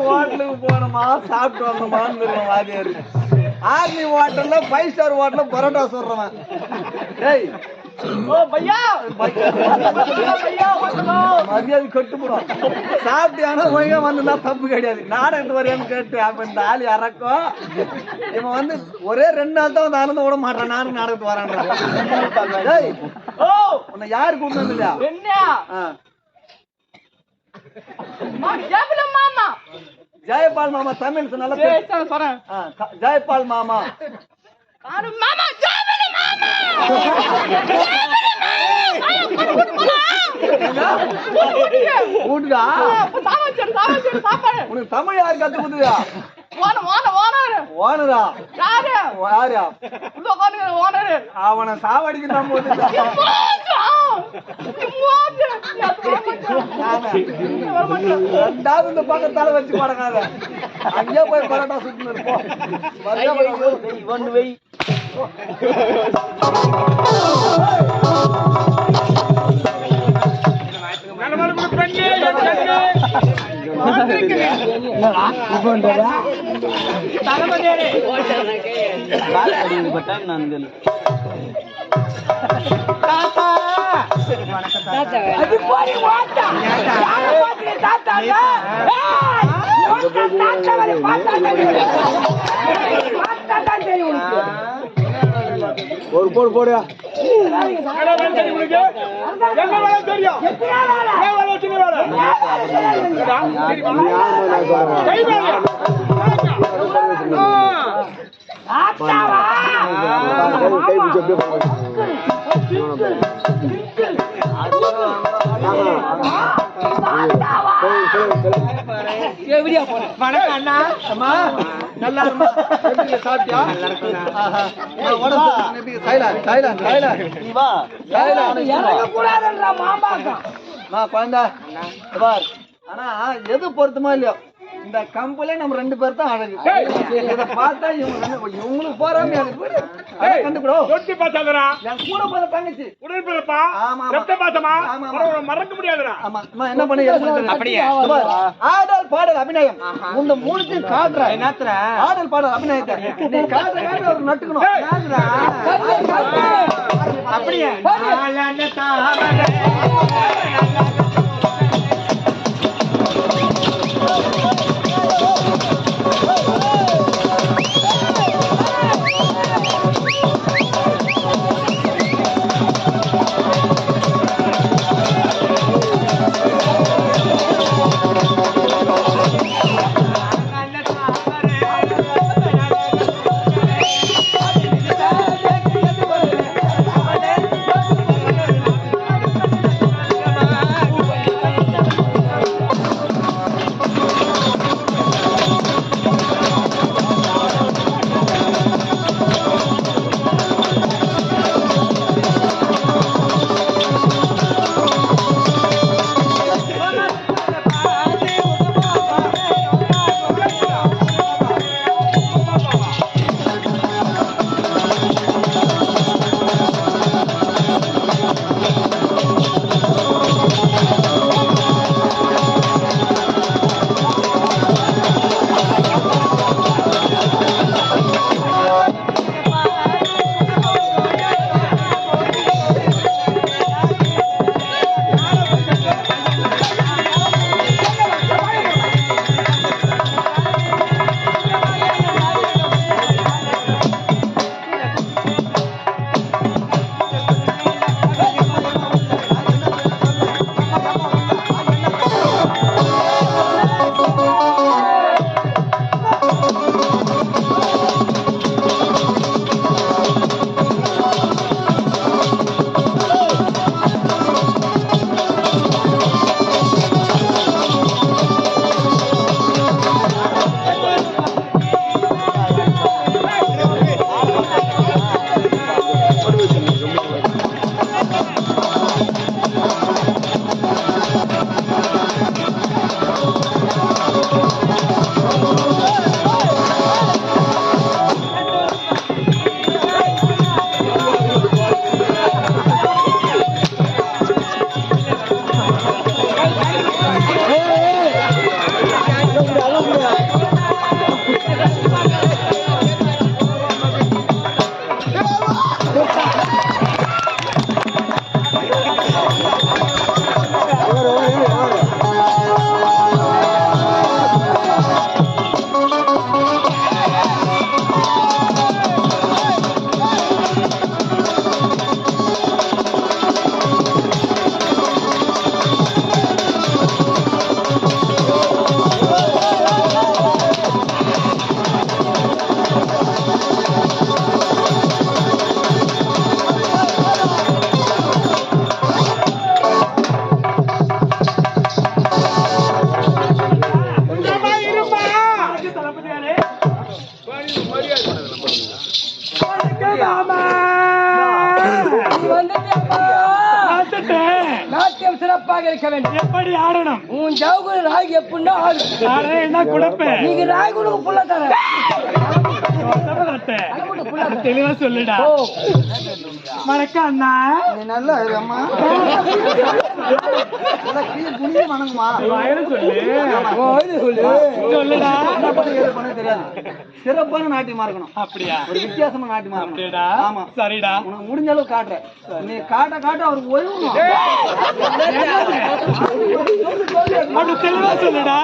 ஹோட்டலுக்கு போனோமா சாப்பிட்டு வந்தோமான்னு வாதியாரு. ஆர்மி ஹோட்டல்ல 5 ஸ்டார் ஹோட்டல்ல பரோட்டா சொல்றவன். மரியாதை கட்டுப்படும். சாப்பிட்டியானா வந்தா தப்பு கிடையாது. நாடகத்து வரையான்னு கேட்டு அப்ப இந்த ஆள் இறக்கும். இவன் வந்து ஒரே 2 நாள் தான் வந்து அறந்து விட மாட்டான். நானும் நாடகத்து வரான். உன்னை யாரு கூப்பிட்டு இல்லையா? ஜெயபால் மாமா தமிழ் நல்லா ஜெயபால் மாமா உனக்கு தமிழ் யாரு கத்து கொடுத்துதா? அவனை சாவடிக்கு தான் போது. ரெண்டாவது இந்த பக்கத்தால வச்சு படங்காத. அங்கே போய் பரோட்டா சுட்டு இருப்போம். ஒரு போடு போடுயா. நல்லா சாப்பிட்டியா? ஆனா எது பொருத்தமா இல்லையோ இந்த கம்பெனி நம்ம 2 பேர் தான் அழகு. இத பார்த்தா இவங்களுக்கு போறாம தங்கச்சி மறக்க முடியாதுடா. என்ன பண்ணி ஆடல் பாடல் அபிநயம் இந்த 3 காட்டுற ஆடல் பாடல் அபிநயத்தை நீ காட்டுற நட்டுக்கணும். அப்படியே நாட்டியம் சிறப்பாக இருக்க வேண்டும். எப்படி ஆடணும்? உன் ஜவுகுரு ராகி எப்படின்னா ஆடு. என்ன குழப்பம்? நீங்க ராகுலுக்கு புள்ள தர தெளிவா சொல்லுடா. வணக்கம் அண்ணா. நீ நல்லா அம்மா வணங்குமா சொல்லுடா. தெரியாது. சிறப்பான நாட்டியமா இருக்கணும். அப்படியா? ஒரு வித்தியாசமான நாட்டியமா இருக்கணும். ஆமா சரிடா. உனக்கு முடிஞ்ச அளவு காட்டுறேன். நீ காட்ட காட்ட அவருக்கு ஒழுங்கணும். அப்படி தெளிவா சொல்லுடா.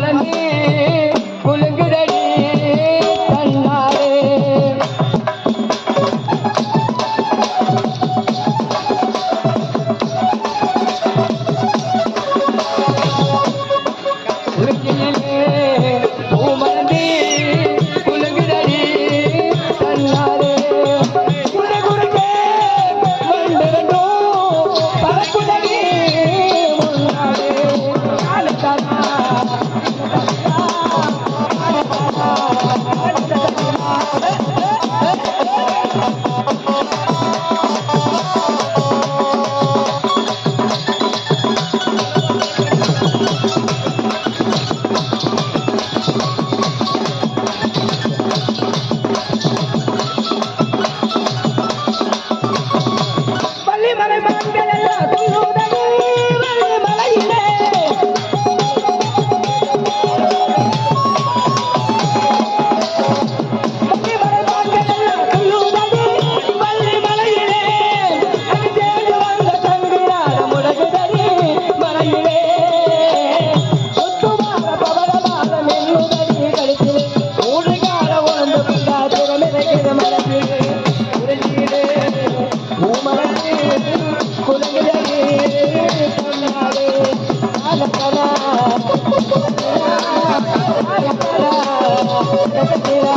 பூமலர்ந்து குலுங்குதடி தன்னாலே பூமலர்ந்து குலுங்குதடி தன்னாலே குடு குடுக்கே வந்திருந்தோம் பறக்குதடி முன்னாலே ஆனந்தமா வள்ளிமலை மான்கள் எல்லாம் துள்ளுதடி வள்ளிமலையிலே வள்ளிமலை மான்கள் எல்லாம் துள்ளுதடி வள்ளிமலையிலே அது தேடி வந்த தங்குகிறார முடகுதடி மலையிலே சுத்துமார பவளமார மெல்லுதடி கழித்திலே ஊடுகார உணர்ந்து கொண்டா திறமிருக்கிற மலத்திலே உருகிலே பூமலர்ந்து குலுங்குதடி தன்னாலே ஆலக்கலா ஆலக்கலா தகதிரா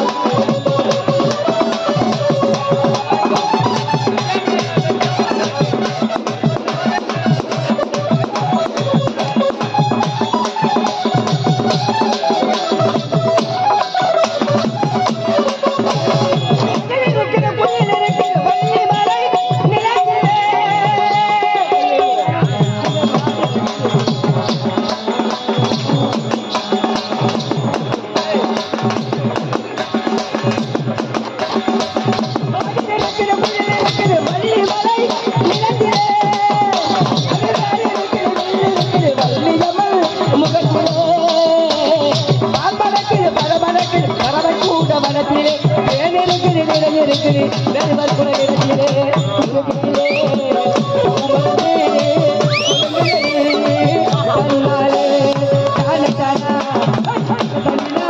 இருக்கிற புயல் இருக்கிற வள்ளிமலை நிலத்திலே இருக்கிற புயல் இருக்கிற வள்ளிமலை நிலத்திலே இருக்கிற வள்ளியம்மல் முகத்திலே பால்மணக்கிற பரமணக்கிற பறவை கூட வனத்திலே தேன் இருக்கிற நிலை இருக்கிற நெருவர் குறை இடத்திலே தன்னாலே தான தானா தன்னா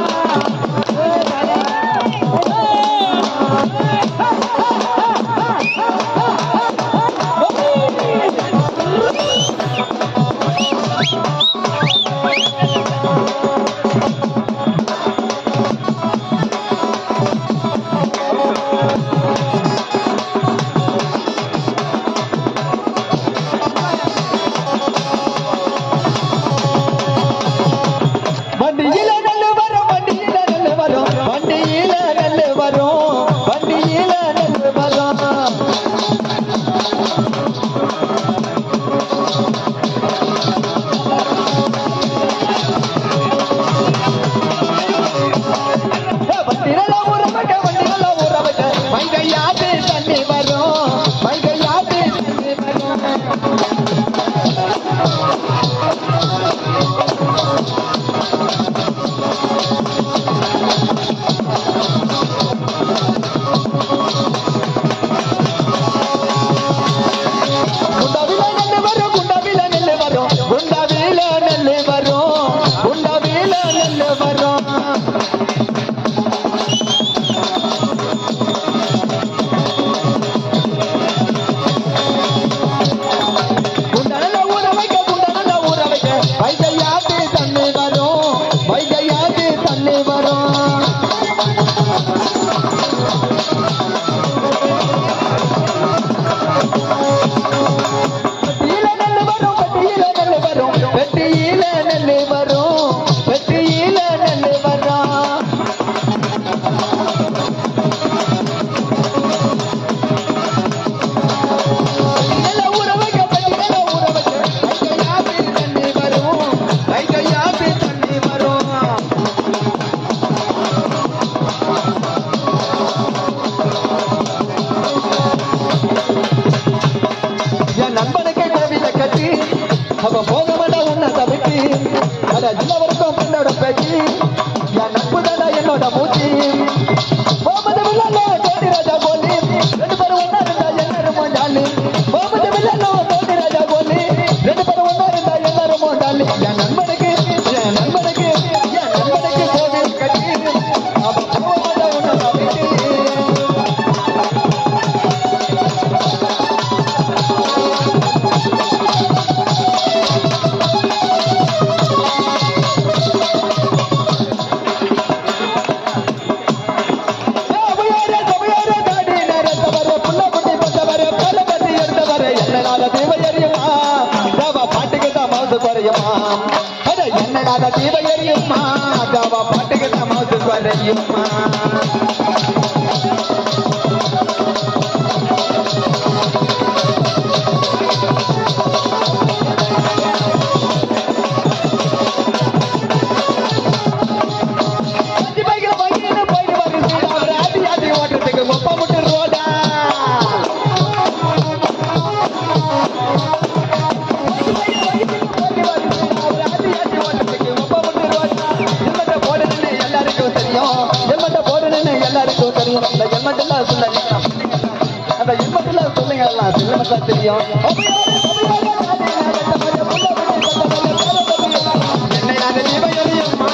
என்னையான தீபையம்மா ஜாவா பாட்டுக்கிட்ட மாசு வரையும்மா அந்த இன்பத்துல சொல்லுங்க எல்லாம் சின்னமத்தா தெரியும் என்னையான தீபையம்மா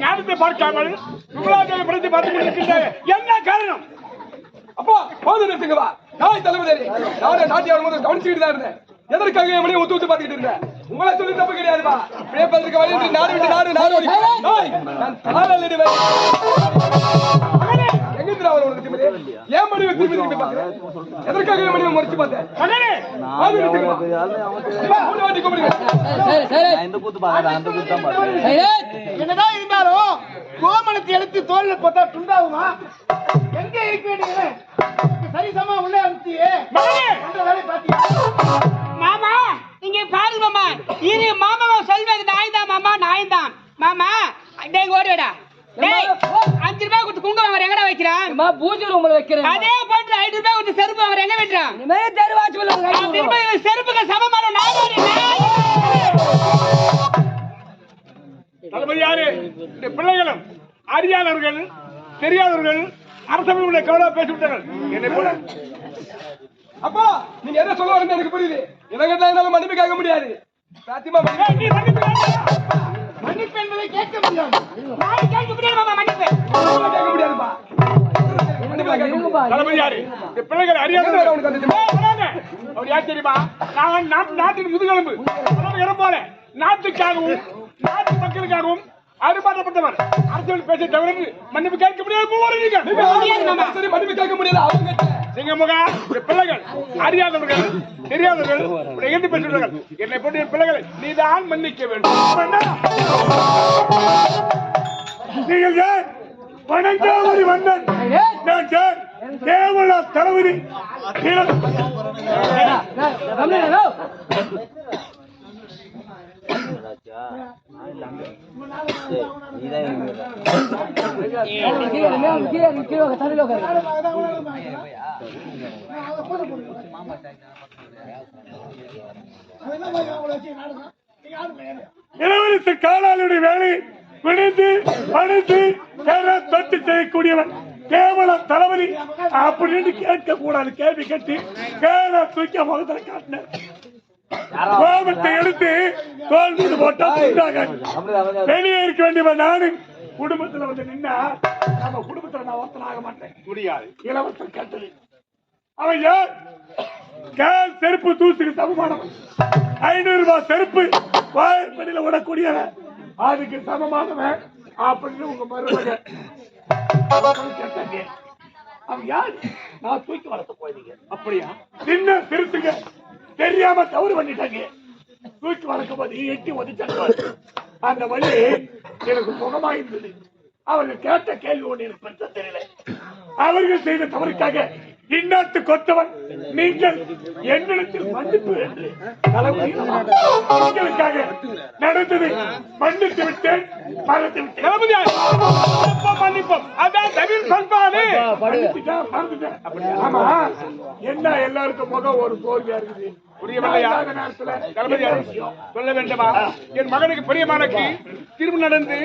ஞானத்தை பார்க்காமல் படத்தை பார்த்துக் கொண்டிருக்கின்ற என்ன காரணம்? அப்போ போது நிறுத்துங்கப்பா. நாய் தளபதி நானே நாட்டியார் முதல் கவனிச்சுக்கிட்டு தான் இருந்தேன். எதற்காக மணியை ஒத்து ஒத்து பார்த்துக்கிட்டு இருந்தேன்? உங்களை சொல்லி தப்பு கிடையாதுப்பா. பேப்பதற்கு வழி நாடு விட்டு நாடு நான் தாளிடுவேன். எங்கிருந்தா அவர் உனக்கு திமிரு? ஏன் மணி திரும்பி திரும்பி பார்க்கிறேன்? எதற்காக மணியை முறைச்சு பார்த்தேன்? என்னதான் இருந்தாலும் கோமணத்தை எடுத்து தோல்ல போட்டா துண்டாகுமா? எங்க இருக்க வேண்டிய சரிசமா உள்ள அனுப்பியே வேலை பாத்தியா? மாமா நீங்க பாருங்க மாமா, இது மாமாவை சொல்வது நாய்தான் மாமா, நாய்தான் மாமா. டேய் ஓடிடா டேய், 5 ரூபாய் கொடுத்து குங்குமம் வாங்குற எங்கடா வைக்கிறான்? பூஜை ரூம்ல வைக்கிறேன். அதே போட்டு 5 ரூபாய் கொடுத்து செருப்பு வாங்குற எங்க வைக்கிறான்? இனிமே தெருவாச்சு திரும்ப செருப்புக்கு சமமான நாய். தளபதி யாரு? இந்த பிள்ளைகளும் அறியாதவர்கள் தெரியாதவர்கள் அரசமையுடைய கவலை பேசிவிட்டார்கள். என்னை போல அப்பா நீங்க என்ன சொல்ல வரீங்க எனக்கு புரியுது. எனக்கு மன்னிப்பு கேட்க முடியாது. சாத்தியமா மன்னிப்பு என்பதை கேட்க முடியாது. நாய் கேட்க முடியாது மாமா, மன்னிப்பு கேட்க முடியாதுப்பா. தளபதி யாரு? இந்த பிள்ளைகள் அறியாதவர்கள் அவர் யார் தெரியுமா? நான் நாட்டின் முதுகெலும்பு போல நாட்டுக்காகவும் நாட்டு மக்களுக்காகவும் அறுபாட்டப்பட்டவர். அரசியல் பேச தவிர மன்னிப்பு கேட்க முடியாது. மன்னிப்பு கேட்க முடியாது. சிங்கமுகா பிள்ளைகள் அறியாதவர்கள் தெரியாதவர்கள் எதிர்த்து பேசுகிறார்கள். என்னை போன்ற பிள்ளைகளை நீதான் மன்னிக்க வேண்டும். நீங்கள் யார்? வணங்காமரி மன்னன். நான் யார்? கேவல தளபதி. இளவரசு காலாளுடைய வேலை விழுந்து பணிந்து தொட்டு செய்யக்கூடியவன். கேவலம் தளபதி அப்படின்னு கேட்க கூடாது. கேள்வி கேட்டு கேள தூக்கி முகத்துல காட்டின கோபத்தை எடுத்து தோல் மீது போட்டா வெளியே இருக்க வேண்டிய நானு குடும்பத்துல வந்து நின்னா நம்ம குடும்பத்துல நான் ஒருத்தன் ஆக மாட்டேன். முடியாது. இளவரசன் கேட்டது அவன் யார்? கேள் செருப்பு தூசுக்கு சமமானவன். 500 ரூபாய் செருப்பு வாய்ப்படியில விடக்கூடியவன், அதுக்கு சமமானவன் அப்படின்னு உங்க மருமக கேட்டாங்க. அவன் யாரு? நான் தூக்கி வளர்த்த போயிருங்க. அப்படியா? சின்ன சிறுத்துங்க தெரியாம தவறு பண்ணிட்டாங்க. தூக்கி வளர்க்கும் போது எட்டி ஒதிச்சாங்க. அந்த வழி எனக்கு சுகமா இருந்தது. அவர்கள் கேட்ட கேள்வி ஒன்று எனக்கு பெருசா தெரியல. அவர்கள் செய்த தவறுக்காக இந்நாட்டு கொத்தவன் நீங்கள் என்னிடத்தில் மன்னிப்பு என்று உங்களுக்காக நடந்தது மன்னித்து விட்டேன், மறந்து விட்டேன். மன்னிப்போம். அதான் தமிழ் பண்பாடு. ஆமா, என்ன எல்லாருக்கும் முகம் ஒரு தோல்வியா இருக்குது. சொல்ல வேண்டுமா? என் மகனுக்கு பெரியமானுக்கு திருமணம் நடந்து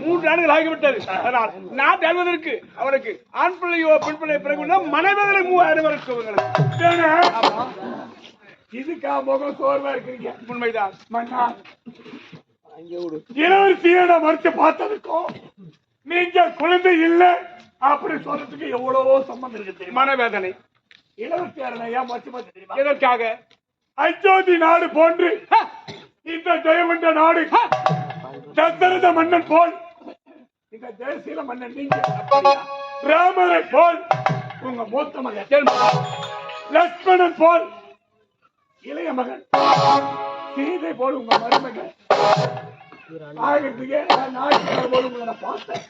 3 ஆண்டுகள் ஆகிவிட்டது. அதனால் நாட்டு ஆழ்வதற்கு அவருக்கு ஆண் பிள்ளையோ பெண் பிள்ளை பிறகு மனைவர்களை 3000 வருஷம். இதுக்கா முகம் சோர்வா இருக்கிறீங்க? உண்மைதான் மன்னா. இளவரசியோட மறுத்து பார்த்ததுக்கும் நீங்க குழந்தை இல்லை அப்படி சொல்றதுக்கு எவ்வளவோ சம்பந்தம் இருக்கு. மனவேதனை. இளவரசியாரன் ஏன் மறுத்து பார்த்து தெரியுமா? எதற்காக? அயோத்தி நாடு போன்று இந்த ஜெயமண்ட நாடு தசரத மன்னன் போல் இந்த ஜெயசீல மன்னன் நீங்க ராமரை போல் உங்க மூத்த மகன் லட்சுமணன் போல் இளைய மகன் சீதை போல் உங்க மருமகன் ஆகிறதுக்கே நாடு போல் உங்களை பார்த்தேன்.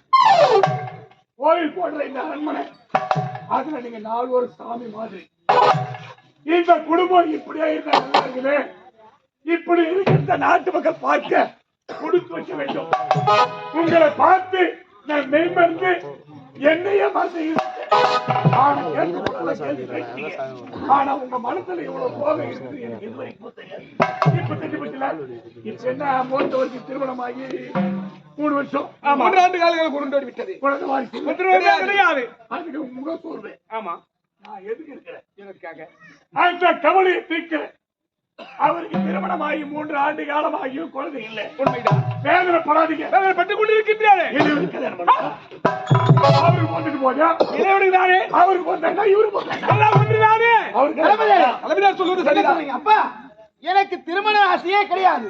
கோயில் போடுற இந்த அரண்மனை அதுல நீங்க 4 ஒரு சாமி மாதிரி. இந்த குடும்பம் இப்படியா இருந்தா நல்லா இருக்குது. இப்படி இருக்க நாட்டு மக்கள் பார்க்க கொடுத்து வைக்க வேண்டும். உங்களை பார்த்து நான் மெய்மறந்து என்னையே மறந்து ஆனா உங்க மனசுல இவ்வளவு கோபம் இருக்குது எனக்கு இதுவரைக்கும் தெரியாது. இப்ப தெரிஞ்சுல இப்ப என்ன மூத்தவருக்கு திருமணமாகி 3 வருஷம் 3 ஆண்டு காலங்கள் குருண்டோடி விட்டது. குழந்தை வாரிசு கிடையாது. அதுக்கு முக சோர்வு. ஆமா, நான் எதுக்கு இருக்கிறேன்? எனக்காக அந்த கவலையை தீர்க்கிறேன். அவருக்கு திருமணமாகி 3 ஆண்டு காலமாகியும் குழந்தை இல்லை. உண்மைதான். வேதனைப்படாதீங்க. வேதனைப்பட்டுக் கொண்டிருக்கின்றாரே. அவருக்கு வந்துட்டு போதா இளையவனுக்கு தானே. அவருக்கு வந்தா இவருக்கு எல்லாம் ஒன்றுதானே. அவருக்கு சொல்லுவது சரிதான். அப்பா, எனக்கு திருமண ஆசையே கிடையாது.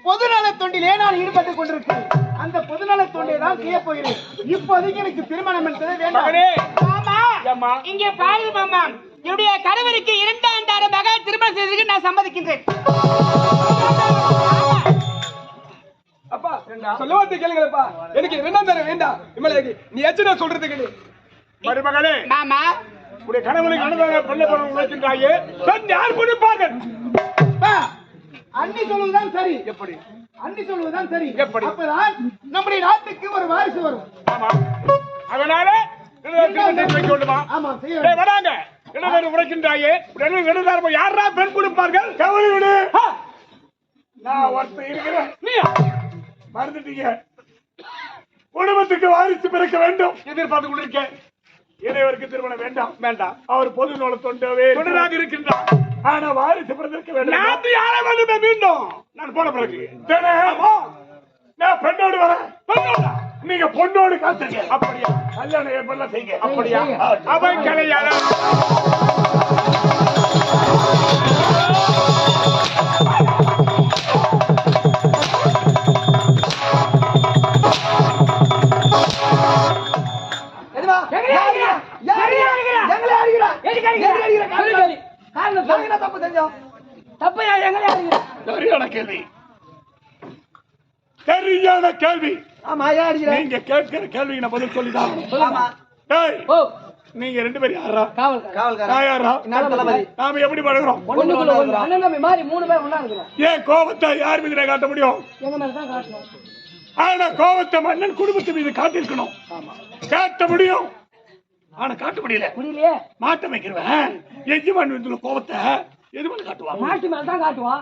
பொதுநல தொண்டிலே நான் ஈடுபட்டுக் கொண்டிருக்கிறேன். அந்த பொதுநல தொண்டை தான் செய்ய போகிறேன். இப்போதைக்கு எனக்கு திருமணம் என்பது வேண்டாம். இங்கே பாருங்க மாமா, என்னுடைய கணவருக்கு 2 ஆண்டார மகள் திருமணம் செய்வதற்கு நான் சம்மதிக்கின்றேன். அப்பா சொல்லவார்த்தை கேளுங்கப்பா. எனக்கு 2ஆம் தர வேண்டாம். நீ எச்சனா சொல்றது கேளு. மருமகளே, மாமா உடைய கணவனுக்கு அனுபவ பிள்ளை பருவம் உழைக்கின்றாயே, பெண் யார் கொடுப்பார்கள்? அண்ணி சொல்வதுதான் சரி. எப்படி? அண்ணி சொல்வதுதான் சரி. எப்படி? அப்பதான் நம்முடைய நாட்டுக்கு ஒரு வாரிசு வரும். ஆமா, அதனால ஆமா செய்ய வராங்க. உழைக்கின்றாயே, யாரா பெண் கொடுப்பார்கள்? கவலை விடு. நான் ஒருத்தர் இருக்கிறேன். மறந்துட்டீங்க. குடும்பத்துக்கு வாரிசு பிறக்க வேண்டும் எதிர்பார்த்து கொண்டிருக்கேன். இளையவருக்கு திருமணம் வேண்டாம். வேண்டாம். அவர் பொது நல தொண்டராக இருக்கின்றார். ஆனா வாரிசு பிறந்திருக்க வேண்டும். நாட்டு யாரை வேண்டுமே மீண்டும் நான் போன பிறகு நான் பெண்ணோடு வரேன். பெண்ணோடா? நீங்க பொண்ணோடு காத்துங்க. அப்படியா? கல்யாணம் ஏற்படலாம் செய்யுங்க. அப்படியா? அவன் கல்யாணம் சரியான கேள்வி. சரியான கேள்வி. நீங்க கேட்கிற கேள்விக்கு நான் பதில் சொல்லிதான். நீங்க 2 பேரும் யாரா? நாம எப்படி பழகிறோம்? ஏன் கோபத்தை யார் மீது காட்ட முடியும்? ஆனா கோபத்தை மன்னன் குடும்பத்து மீது காட்டிருக்கணும். காட்ட முடியும், ஆனா காட்ட முடியல. மாட்டம் வைக்கிறவன் எஜமான் வந்து கோபத்தை எது மேல காட்டுவான்? மாட்டு மேல தான் காட்டுவான்.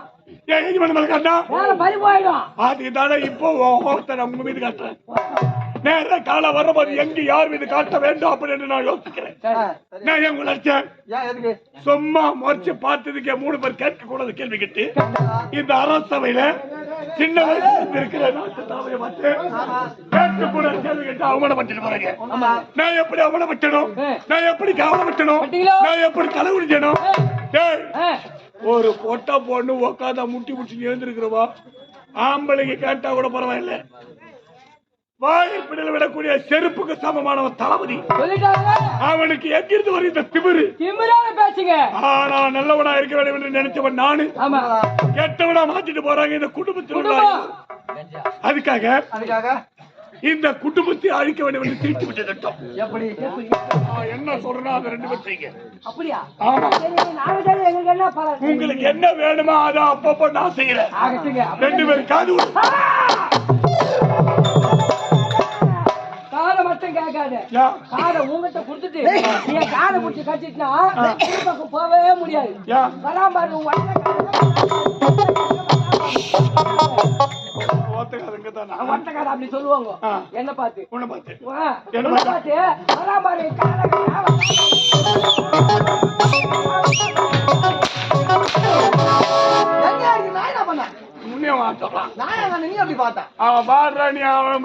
ஏன் எஜமான் மேல காட்டா பறி போயிடும். அதுக்கு தானே இப்போ கோபத்தை நான் உங்க மீது காட்டுறேன். நேர காலம் வரும்போது எங்க யார் மீது காட்ட வேண்டும் அப்படின்னு நான் யோசிக்கிறேன். நான் ஏன் உங்களை அடிச்சேன்? எதுக்கு சும்மா முறைச்சு பார்த்ததுக்கே 3 பேர் கேட்க கூடாது கேள்வி கேட்டு இந்த அரசவையில சின்ன வயசுல இருக்கிற நாட்டு தலைமையை பார்த்து கேட்க கூட கேள்வி கேட்டு அவமானப்பட்டு போறாங்க. நான் எப்படி அவமானப்பட்டணும்? நான் எப்படி கவனப்பட்டணும்? நான் எப்படி தலை குடிச்சணும்? ஒரு பொட்டா பொண்ணு உக்காந்தா முட்டி முட்டி எழுந்திருக்கிறவா ஆம்பளைக்கு கேட்டா கூட பரவாயில்ல. வாய்ப்பிடல விடக்கூடிய செருப்புக்கு சமமானவன் தளபதி. அவனுக்கு எங்கிருந்து வரும் இந்த திமிரு? ஆனா நல்லவனா இருக்க வேண்டும் என்று நினைச்சவன் நானு. கெட்டவனா மாத்திட்டு போறாங்க இந்த குடும்பத்தில். அதுக்காக இந்த குடும்பத்தை அழிக்க வேண்டும் என்று தீர்த்து விட்டு திட்டம். எப்படி என்ன சொல்றேன்னா அதை 2 பேர் செய்யுங்க. அப்படியா? ஆமா. உங்களுக்கு என்ன வேணுமோ அதை அப்பப்போ நான் செய்யறேன். 2 பேரும் காது விடு. காலை மட்டும் கேட்காது. காலை உங்ககிட்ட கொடுத்துட்டு நீ காலை முடிச்சு கட்டிட்டுனா பக்கம் போகவே முடியாது. வராம அப்படி சொல்லுவாங்க. என்ன பார்த்து உன்னை பார்த்து வராம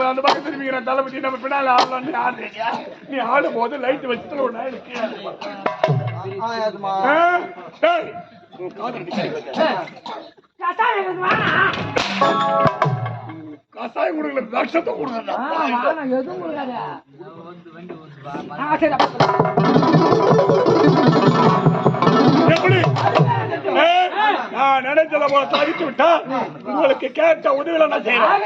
அந்த பக்கம் திரும்பிக்கிற தளபதி நம்ம பின்னால ஆடலான்னு ஆடுறீங்க. நீ ஆடும் போது லைட் வச்சுட்டு ஒரு நாள் கசாயம் கொடுக்கல விஷத்தை கொடுங்க. எதுவும் கொடுக்காத. எப்படி நான் நினைச்சத போல சாதித்து விட்டா உங்களுக்கு கேட்ட உதவியில நான் செய்யறேன்.